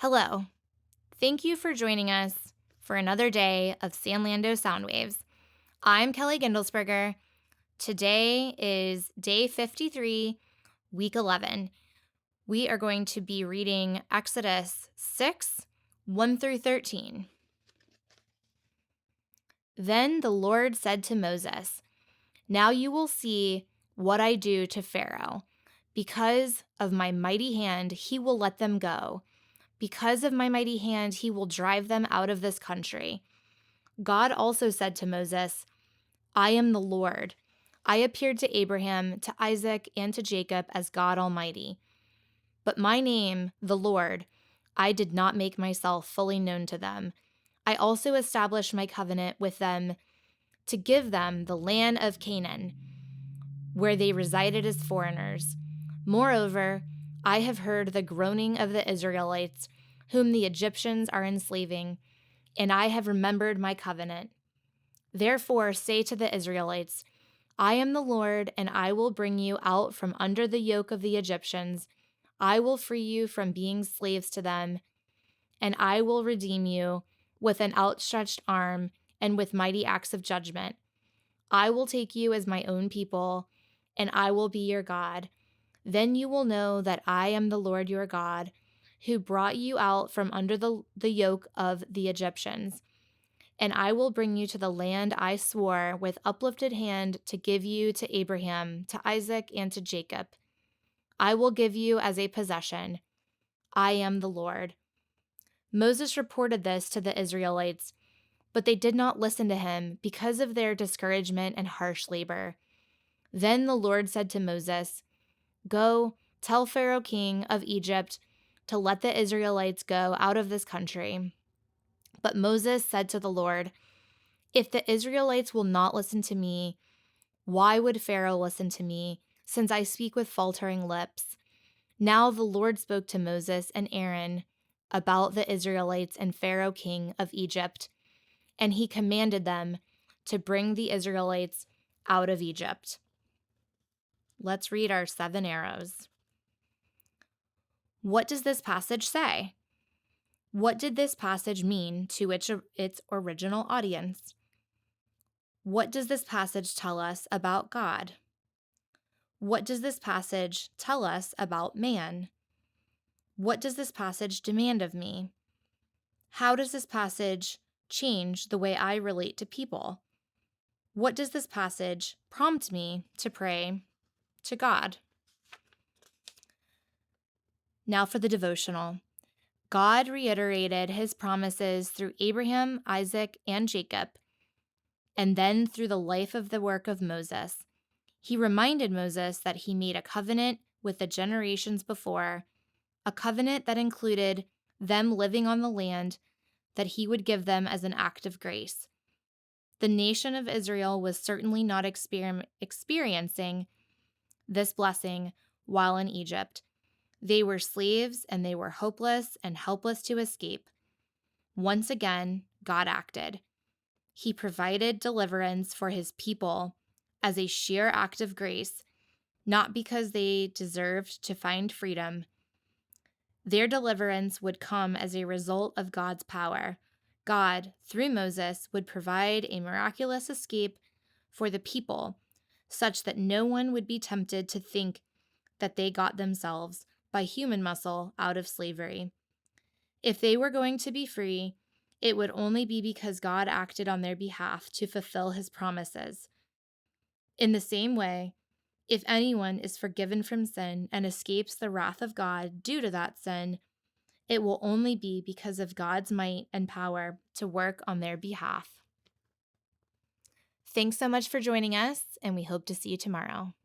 Hello. Thank you for joining us for another day of Sanlando Sound Waves. I'm Kelly Gendelsberger. Today is day 53, week 11. We are going to be reading Exodus 6, 1 through 13. Then the Lord said to Moses, "Now you will see what I do to Pharaoh. Because of my mighty hand, he will let them go. Because of my mighty hand, he will drive them out of this country." God also said to Moses, "I am the Lord. I appeared to Abraham, to Isaac, and to Jacob as God Almighty. But my name, the Lord, I did not make myself fully known to them. I also established my covenant with them to give them the land of Canaan, where they resided as foreigners. Moreover, I have heard the groaning of the Israelites, whom the Egyptians are enslaving, and I have remembered my covenant. Therefore say to the Israelites, I am the Lord, and I will bring you out from under the yoke of the Egyptians. I will free you from being slaves to them, and I will redeem you with an outstretched arm and with mighty acts of judgment. I will take you as my own people, and I will be your God. Then you will know that I am the Lord your God, who brought you out from under the yoke of the Egyptians. And I will bring you to the land I swore with uplifted hand to give you to Abraham, to Isaac, and to Jacob. I will give you as a possession. I am the Lord." Moses reported this to the Israelites, but they did not listen to him because of their discouragement and harsh labor. Then the Lord said to Moses, "Go, tell Pharaoh king of Egypt to let the Israelites go out of this country." But Moses said to the Lord, "If the Israelites will not listen to me, why would Pharaoh listen to me, since I speak with faltering lips?" Now the Lord spoke to Moses and Aaron about the Israelites and Pharaoh king of Egypt, and he commanded them to bring the Israelites out of Egypt. Let's read our 7 arrows. What does this passage say? What did this passage mean to its original audience? What does this passage tell us about God? What does this passage tell us about man? What does this passage demand of me? How does this passage change the way I relate to people? What does this passage prompt me to pray to God? Now for the devotional. God reiterated his promises through Abraham, Isaac, and Jacob, and then through the life of the work of Moses. He reminded Moses that he made a covenant with the generations before, a covenant that included them living on the land that he would give them as an act of grace. The nation of Israel was certainly not experiencing this blessing while in Egypt. They were slaves and they were hopeless and helpless to escape. Once again, God acted. He provided deliverance for his people as a sheer act of grace, not because they deserved to find freedom. Their deliverance would come as a result of God's power. God, through Moses, would provide a miraculous escape for the people, such that no one would be tempted to think that they got themselves, by human muscle, out of slavery. If they were going to be free, it would only be because God acted on their behalf to fulfill his promises. In the same way, if anyone is forgiven from sin and escapes the wrath of God due to that sin, it will only be because of God's might and power to work on their behalf. Thanks so much for joining us, and we hope to see you tomorrow.